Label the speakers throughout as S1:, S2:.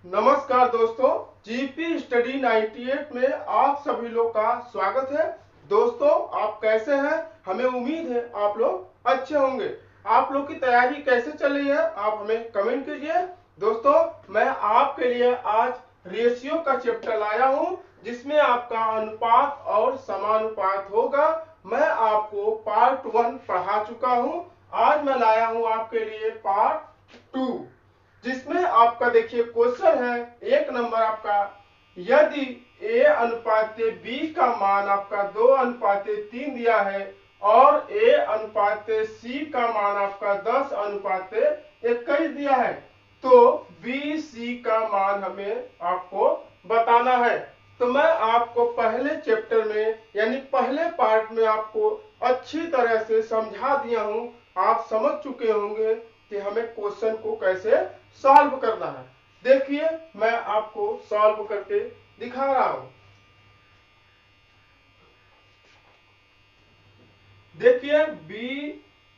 S1: नमस्कार दोस्तों, GP study 98 में आप सभी लोग का स्वागत है। दोस्तों, आप कैसे हैं? हमें उम्मीद है आप लोग अच्छे होंगे। आप लोग की तैयारी कैसे चल रही है, आप हमें कमेंट कीजिए। दोस्तों, मैं आपके लिए आज रेशियो का चैप्टर लाया हूं, जिसमें आपका अनुपात और समानुपात होगा। मैं आपको पार्ट 1 पढ़ा चुका हूं। आज मैं लाया हूं आपके लिए पार्ट 2, जिसमें आपका देखिए क्वेश्चन है 1 नंबर आपका, यदि a अनुपात b का मान आपका 2 अनुपात 3 दिया है और a अनुपात c का मान आपका 10 अनुपात 21 दिया है, तो b c का मान हमें आपको बताना है। तो मैं आपको पहले चैप्टर में यानी पहले पार्ट में आपको अच्छी तरह से समझा दिया हूं। आप समझ चुके होंगे कि हमें क्वेश्चन को कैसे सॉल्व करना है। देखिए, मैं आपको सॉल्व करके दिखा रहा हूं। देखिए, b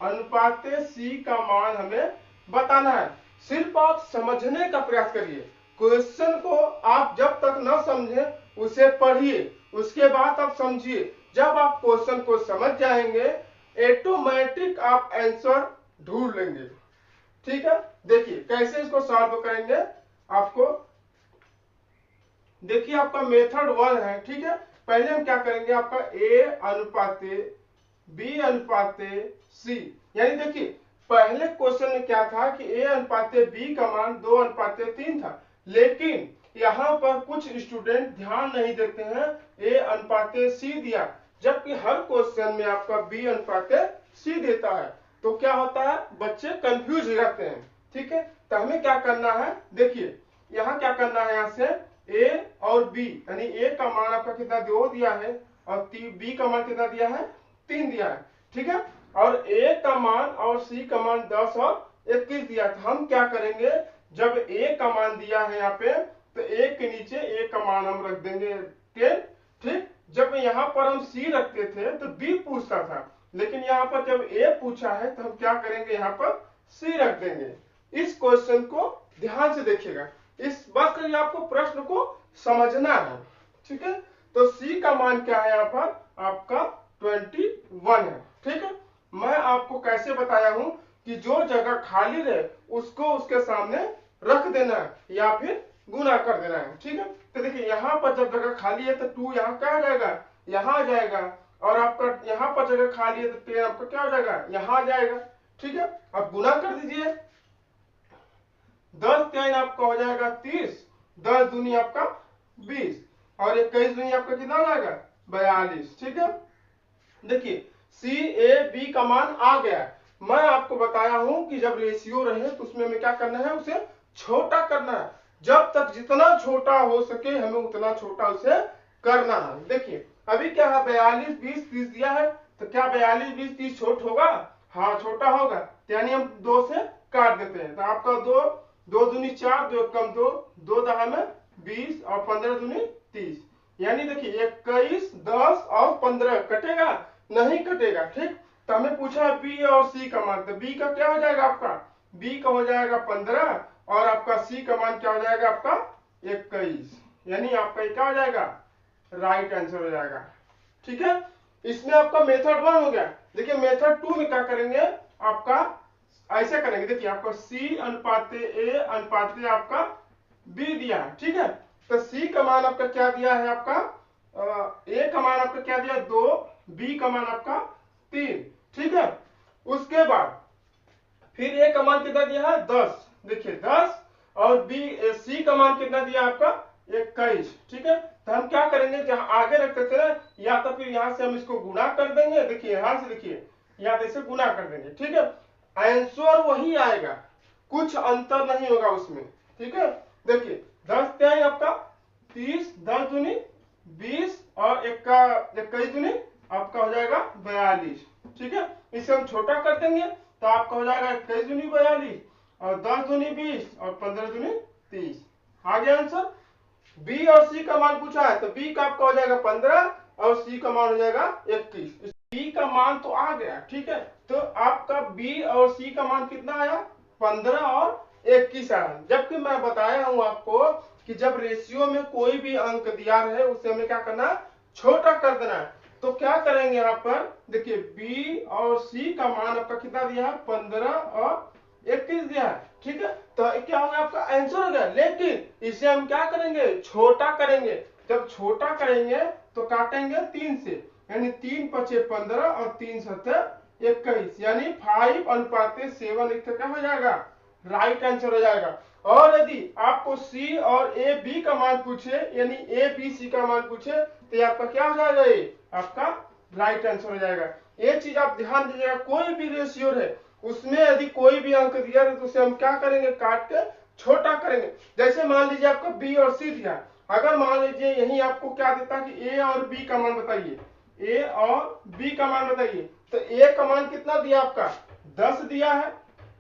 S1: अनुपात c का मान हमें बताना है। सिर्फ आप समझने का प्रयास करिए। क्वेश्चन को आप जब तक ना समझे उसे पढ़िए, उसके बाद आप समझिए। जब आप क्वेश्चन को समझ जाएंगे, ऑटोमेटिक आप आंसर ढूंढ लेंगे। ठीक है, देखिए कैसे इसको सॉल्व करेंगे। आपको देखिए, आपका मेथड 1 है। ठीक है, पहले हम क्या करेंगे, आपका a अनुपात b अनुपात c, यानी देखिए पहले क्वेश्चन में क्या था कि a अनुपात b का मान 2 अनुपात 3 था, लेकिन यहाँ पर कुछ स्टूडेंट ध्यान नहीं देते हैं, a अनुपात c दिया, जबकि हर क्वेश्चन में आपका b अनुपात c देता है। तो क्या होता है, बच्चे कंफ्यूज हो जाते हैं। ठीक है, तो हमें क्या करना है, देखिए यहाँ क्या करना है, यहाँ से a और b, यानी a का मान आपका कितना 2 दिया है और b का मान कितना दिया है, 3 दिया है। ठीक है, और a का मान और c का मान 10 और 21 दिया था। हम क्या करेंगे, जब a का मान दिया है यहाँ पे, तो a के नीचे a का मान हम रख देंगे 10। ठीक, जब यहाँ पर हम c रखते थे तो b पूछता था, लेकिन यहाँ पर जब a पूछा है तो हम क्या करेंगे, यहाँ पर c रख देंगे। इस क्वेश्चन को ध्यान से देखिएगा, इस बस ये आपको प्रश्न को समझना है। ठीक है, तो c का मान क्या है, यहाँ पर आपका 21 है। ठीक है, मैं आपको कैसे बताया हूं कि जो जगह खाली रहे उसको उसके सामने रख देना है या फिर गुना कर देना है। ठीक है, तो देखिए यहाँ पर जब जगह खाली है तो 2 यहाँ क्या आ जाएगा, यहाँ आ जाएगा, और आपका यहाँ पर जगह खाली है तो 10 आपका क्या हो जाएगा, यहाँ आ जाएगा। ठीक है, अब गुना कर दीजिए, 10 3 आपका हो जाएगा 30, 10 दूनी आपका 20 और 21 दूनी आपका कितना हो जाएगा, 42। ठीक है, देखिए सी ए बी का मान आ गया। मैं आपको बताया हूं कि जब रेशियो रहे तो उसमें हमें क्या करना है, उसे छोटा करना है। जब तक जितना छोटा हो सके हमें उतना छोटा उसे करना है। देखिए अभी क्या है, 42 20 30 दिया है, तो क्या 42 20 30 छोट होगा, हाँ छोटा होगा, यानी हम 2 से काट देते हैं। तो आपका 2 2 दूनी 4, 2 कम 2, 2 दहा में 20 और 15 दूनी 30, यानी देखिए 21 10 और 15 कटेगा, नहीं कटेगा। ठीक, तो हमें पूछा है बी और सी का मान, तो बी का क्या हो जाएगा, आपका बी का हो जाएगा 15 और आपका सी का मान क्या हो जाएगा, आपका 21, यानी आपका क्या हो जाएगा, राइट आंसर हो जाएगा। ठीक है, इसमें आपका मेथड 1 हो गया। देखिए मेथड 2 में क्या करेंगे, आपका ऐसे करेंगे। देखिए आपका सी अनुपात ए अनुपात आपका बी दिया है। ठीक है, तो सी का मान आपका क्या दिया है, आपका ए का मान आपका क्या दिया 2, बी का मान आपका 3। ठीक है, उसके बाद फिर ए का मान कितना दिया है 10, देखिए 10, और बी सी का मान कितना दिया आपका 21। ठीक है, तो हम क्या करेंगे, जहां आगे रखते थे ना, या तो फिर यहां से हम इसको गुणा कर देंगे, देखिए यहां से देखिए या तो इसे गुणा कर देंगे। ठीक है, आंसर वही आएगा, कुछ अंतर नहीं होगा उसमें। ठीक है, देखिए 10 क्या है आपका 30, 10 दूनी 20 और 21 दूनी आपका हो जाएगा 42। ठीक है, इसे हम छोटा कर देंगे तो आपका हो जाएगा 21 दूनी 42 और 10 दूनी 20 और 15 दूनी 30। आ गया आंसर। बी और सी का मान पूछा है, तो बी का आपका हो जाएगा 15 और सी का मान हो जाएगा 21। बी का मान तो आ गया। ठीक है, तो आपका बी और सी का मान कितना आया, 15 और 21 आया। जबकि मैं बताया हूं आपको कि जब रेशियो में कोई भी अंक दिया है उसे हमें क्या करना है, छोटा कर देना है। तो क्या करेंगे यहाँ पर देखिए बी और सी का मान आपका कितना दिया है, 15 और 21 दिया है। ठीक है, तो क्या होगा आपका आंसर हो गया। लेकिन इसे हम क्या करेंगे, छोटा करेंगे। जब छोटा करेंगे तो काटेंगे 3 से, यानी 3 पचे 15 और 3 सत्ते 21, यानी 5:7 क्या हो जाएगा, राइट आंसर हो जाएगा। और यदि आपको सी और ए बी का मान पूछे, यानी ए बी सी का मान पूछे, तो ये आपका क्या हो जाएगा, ये आपका राइट आंसर हो जाएगा। ये चीज आप ध्यान दीजिएगा, कोई भी रेशियो है उसमें यदि कोई भी अंक दिया है तो उसे हम क्या करेंगे, काट के छोटा करेंगे। जैसे मान लीजिए आपका बी और सी दिया, अगर मान लीजिए यही आपको क्या देता कि ए और बी का मान बताइए, ए और बी का मान बताइए, तो ए का मान कितना दिया आपका 10 दिया है,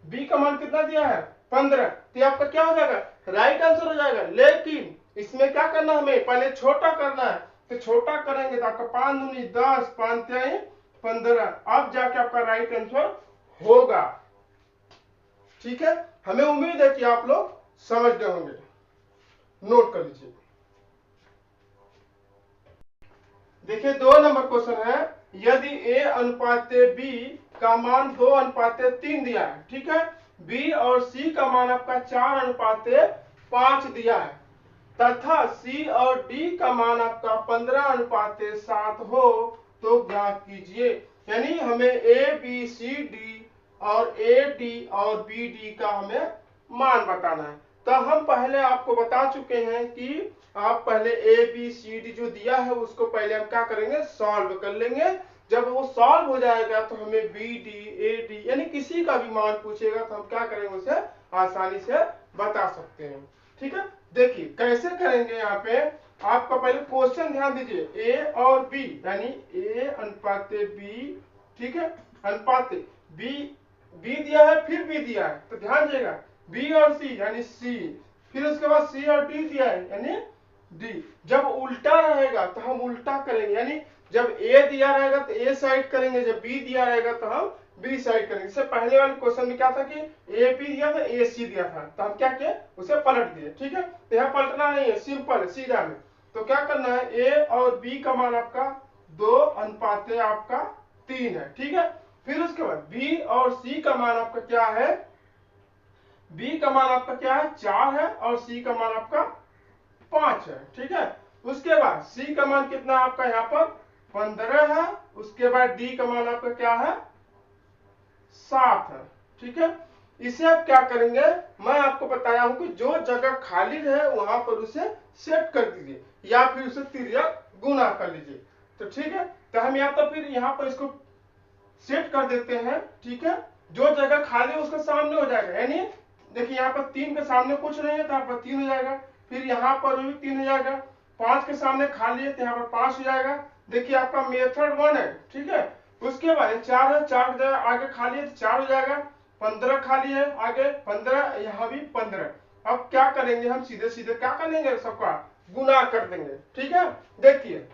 S1: बी का मान कितना दिया है 15, तो आपका क्या हो जाएगा, राइट आंसर हो जाएगा। लेकिन इसमें क्या करना, हमें पहले छोटा करना है। तो छोटा करेंगे तो आपका 5 दूनी 10, 5 तिहाई 15, अब जाके आपका राइट आंसर होगा। ठीक है, हमें उम्मीद है कि आप लोग समझ गए होंगे। नोट कर लीजिए। देखिए 2 नंबर क्वेश्चन है, यदि ए अनुपात बी का मान 2:3 दिया है, ठीक है, बी और सी का मान आपका 4:5 दिया है, तथा सी और डी का मान आपका 15:7 हो, तो ज्ञात कीजिए। यानी हमें ए बी सी डी और ए डी और बी डी का हमें मान बताना है। तो हम पहले आपको बता चुके हैं कि आप पहले ए बी सी डी जो दिया है उसको पहले हम क्या करेंगे, सॉल्व कर लेंगे। जब वो सॉल्व हो जाएगा तो हमें बी डी ए डी यानी किसी का भी मान पूछेगा तो हम क्या करेंगे, उसे आसानी से बता सकते हैं। ठीक है, देखिए कैसे करेंगे। यहाँ पे आपका पहले क्वेश्चन ध्यान दीजिए, ए और बी यानी ए अनुपात बी, ठीक है, अनुपात बी, बी दिया है फिर बी दिया है, तो ध्यान दीजिएगा बी और सी यानी सी, फिर उसके बाद सी और डी दिया है यानी डी। जब उल्टा रहेगा तो हम उल्टा करेंगे, यानी जब ए दिया रहेगा तो ए साइड करेंगे, जब बी दिया रहेगा तो हम बी साइड करेंगे। इससे पहले वाले क्वेश्चन में क्या था कि ए बी दिया था, ए सी दिया था, तो हम क्या किए, उसे पलट दिए। ठीक है, तो यहाँ पलटना नहीं है, सिंपल है, सीधा में। तो क्या करना है, ए और बी का मान आपका 2:3 है। ठीक है, फिर उसके बाद बी और सी का मान आपका क्या है, बी का मान आपका क्या है 4 है और सी का मान आपका 5 है। ठीक है, उसके बाद सी का मान कितना आपका यहाँ पर 15 है, उसके बाद डी का मान आपका क्या है 7 है। ठीक है, इसे आप क्या करेंगे, मैं आपको बताया हूं कि जो जगह खाली है वहां पर उसे सेट कर दीजिए या फिर उसे तिर्यक गुना कर लीजिए। तो ठीक है, तो हम या तो फिर यहाँ पर इसको सेट कर देते हैं। ठीक है, जो जगह खाली है उसका सामने हो जाएगा, यानी देखिए यहाँ पर 3 के सामने कुछ नहीं है तो यहाँ पर 3 हो जाएगा, फिर यहाँ पर भी 3 हो जाएगा, 5 के सामने खाली है तो यहाँ पर 5 हो जाएगा। देखिए आपका मेथड 1 है। ठीक है, उसके बाद 4 है, 4 जगह आगे खाली है तो 4 हो जाएगा, 15 खाली है आगे 15, यहाँ भी 15। अब क्या करेंगे, हम सीधे सीधे क्या करेंगे, सबका गुना कर देंगे। ठीक है, देखिए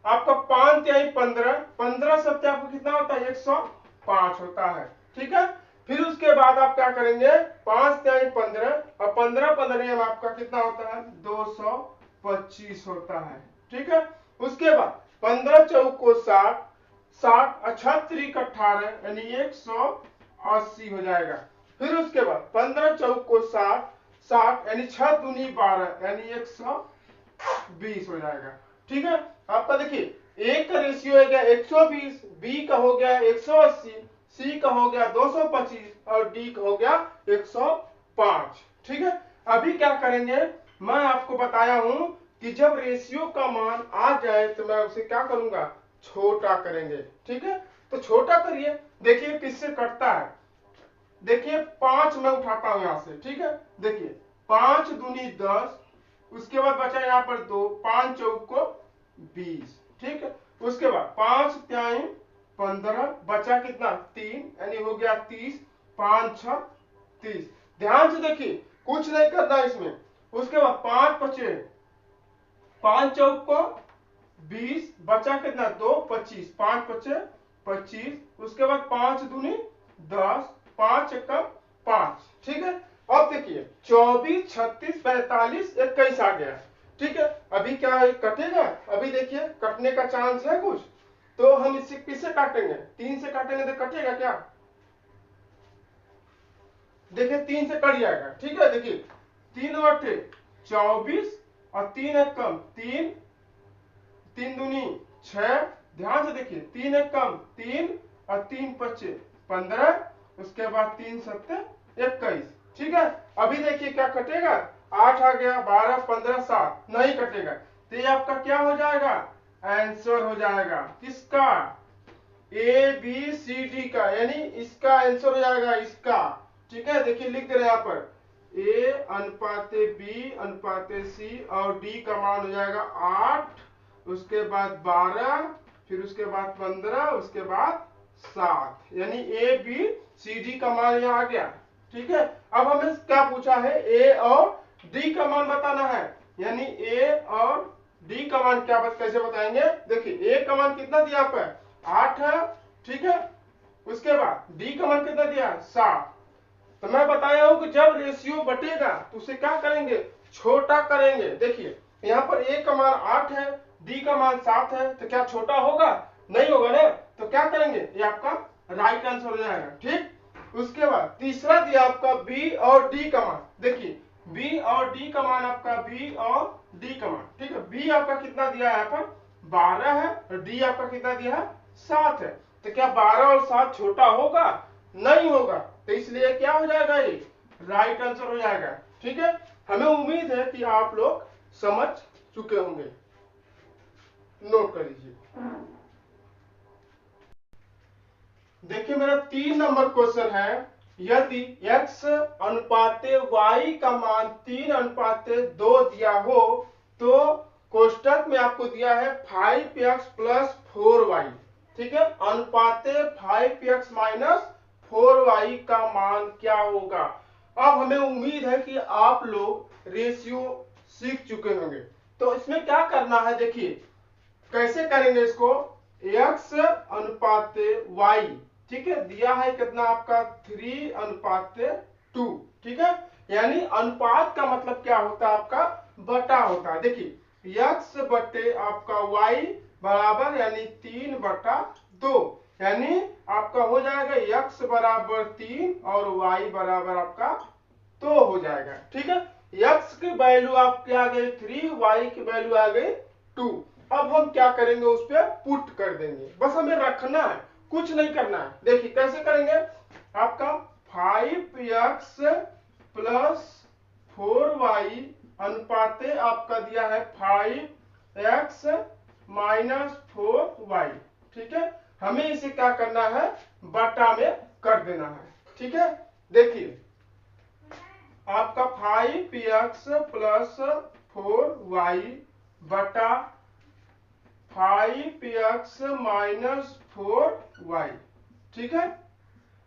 S1: आपका 5 तिहाई 15, 15 सत्ते आपको कितना होता है 105 होता है। ठीक है, फिर उसके बाद आप क्या करेंगे, 5 तिहाई 15 और 15 15 आपका कितना होता है 225 होता है। ठीक है, उसके बाद 15 चौक को 60, 60 36 18 यानी 180 हो जाएगा। फिर उसके बाद 15 चौक को 60, 60 यानी 6 दूनी 12 यानी 120 हो जाएगा। ठीक है, आपका देखिए ए का रेशियो हो गया 120, बी का हो गया 180, सी का हो गया 225 और डी का हो गया 105। ठीक है, अभी क्या करेंगे, मैं आपको बताया हूं कि जब रेशियो का मान आ जाए तो मैं उसे क्या करूंगा, छोटा करेंगे। ठीक है, तो छोटा करिए, देखिए किससे कटता है। देखिए 5 मैं उठाता हूं यहां से। ठीक है, देखिए 5 दूनी 10, उसके बाद बचा यहाँ पर 2, 5 चौक को 20। ठीक है, उसके बाद 5 तिहाई 15, बचा कितना 3 यानी हो गया 30, 5 6 30। ध्यान से देखिए कुछ नहीं करना इसमें। उसके बाद 5 बचे, 5 चौक को 20, बचा कितना 2 25, 5 बचे 25, उसके बाद 5 दूनी 10, 5 एकम 5। ठीक है, 24, 36, 45, 21 आ गया। ठीक है, अभी क्या है, कटेगा? अभी देखिए कटने का चांस है कुछ, तो हम इसे किससे काटेंगे? 3 से काटेंगे तो कटेगा क्या? देखिए 3 से कट जाएगा। ठीक है, देखिए 3/24 और 3 एक कम 3, 3 दूनी 6, ध्यान से देखिए 3 एक कम 3 और 3 पच्चे 15, उसके बाद 3 सत्ते 21। ठीक है, अभी देखिए क्या कटेगा? 8 आ गया, 12, 15, 7 नहीं कटेगा, तो ये आपका क्या हो जाएगा? आंसर हो जाएगा किसका? ए बी सी डी का, यानी इसका आंसर हो जाएगा इसका। ठीक है, देखिए लिख दे रहे हैं यहाँ पर ए अनुपाते बी अनुपाते सी और डी का मान हो जाएगा 8, उसके बाद 12, फिर उसके बाद 15, उसके बाद 7, यानी ए बी सी डी का मान यहाँ आ गया। ठीक है, अब हमें क्या पूछा है? ए और डी का मान बताना है, यानी ए और डी का मान क्या कैसे बताएंगे? देखिए ए का मान कितना दिया आप 8 है, ठीक है, उसके बाद डी का मान कितना दिया? 7। तो मैं बताया हूं कि जब रेशियो बटेगा तो उसे क्या करेंगे? छोटा करेंगे। देखिए यहाँ पर ए का मान 8 है, डी का मान 7 है, तो क्या छोटा होगा? नहीं होगा ना, तो क्या करेंगे? ये आपका राइट आंसर हो जाएगा। ठीक, उसके बाद तीसरा दिया आपका बी और डी का मान। देखिए बी और डी का मान आपका बी और डी का मान, ठीक है, बी आपका कितना दिया है यहाँ पर? 12 है, और डी आपका कितना दिया है? 7 है। तो क्या 12 और 7 छोटा होगा? नहीं होगा, तो इसलिए क्या हो जाएगा? ये राइट आंसर हो जाएगा। ठीक है, हमें उम्मीद है कि आप लोग समझ चुके होंगे। नोट कर लीजिए। देखिए मेरा 3 नंबर क्वेश्चन है, यदि x अनुपाते y का मान 3/2 दिया हो तो कोष्टक में आपको दिया है 5x + 4y। ठीक है, अनुपाते 5x - 4y का मान क्या होगा? अब हमें उम्मीद है कि आप लोग रेशियो सीख चुके होंगे, तो इसमें क्या करना है? देखिए कैसे करेंगे इसको। x अनुपाते y, ठीक है, दिया है कितना आपका? 3/2। ठीक है, यानी अनुपात का मतलब क्या होता है? आपका बटा होता है। देखिए x बटे आपका y बराबर यानी 3/2, यानी आपका हो जाएगा x बराबर 3 और y बराबर आपका 2 हो जाएगा। ठीक है, x की वैल्यू आपकी आ गई 3, y की वैल्यू आ गई 2। अब हम क्या करेंगे? उस पर पुट कर देंगे, बस हमें रखना है, कुछ नहीं करना है। देखिए कैसे करेंगे? आपका 5x + 4y अनुपाते आपका दिया है 5x - 4y। ठीक है, हमें इसे क्या करना है? बटा में कर देना है। ठीक है, देखिए आपका 5x + 4y बटा 5x - 4y। ठीक है,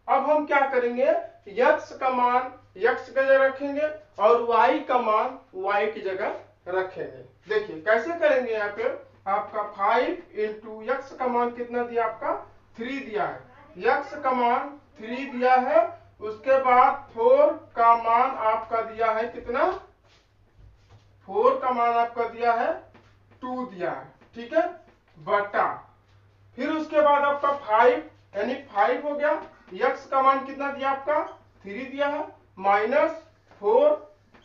S1: अब हम क्या करेंगे? x का मान x की जगह रखेंगे और y का मान y की जगह रखेंगे। देखिए कैसे करेंगे? यहाँ पे आपका 5 × x का मान कितना दिया? आपका 3 दिया है, x का मान 3 दिया है, उसके बाद 4 का मान आपका दिया है कितना? 4 का मान आपका दिया है 2 दिया है। ठीक है, बटा फिर उसके बाद आपका 5 यानी 5 हो गया, x का मान कितना दिया? आपका 3 दिया है, -4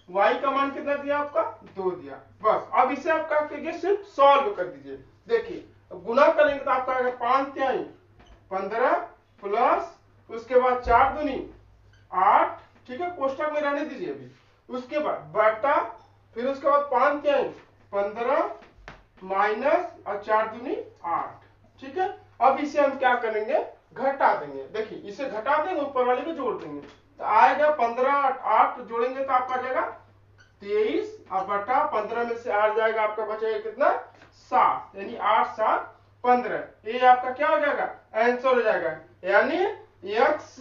S1: y का मान कितना दिया? आपका 2 दिया। बस अब इसे आप क्या कीजिए? सिर्फ सॉल्व कर दीजिए। देखिए गुना करेंगे तो आपका आएगा 5 × 15 प्लस उसके बाद 4 दूनी 8। ठीक है, कोष्टक में रहने दीजिए अभी। उसके बाद बटा फिर उसके बाद 5 × 15 माइनस और 4 दूनी 8। ठीक है, अब इसे हम क्या करेंगे? घटा देंगे। देखिए इसे घटा देंगे, ऊपर वाले को जोड़ देंगे, तो आएगा 15 8 जोड़ेंगे तो आपका जाएगा 23 और बटा 15 में से 8 जाएगा, आपका बचेगा कितना? 7, यानी 8 7 15। ये आपका क्या हो जाएगा? आंसर हो जाएगा, यानी x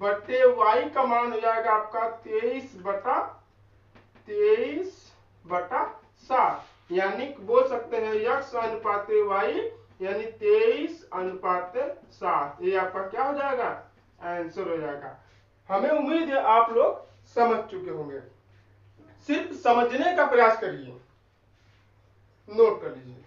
S1: बटे y का मान हो जाएगा आपका 23/7, यानी बोल सकते हैं x अनुपाते y यानी 23/7। ये आपका क्या हो जाएगा? आंसर हो जाएगा। हमें उम्मीद है आप लोग समझ चुके होंगे। सिर्फ समझने का प्रयास करिए, नोट कर लीजिए।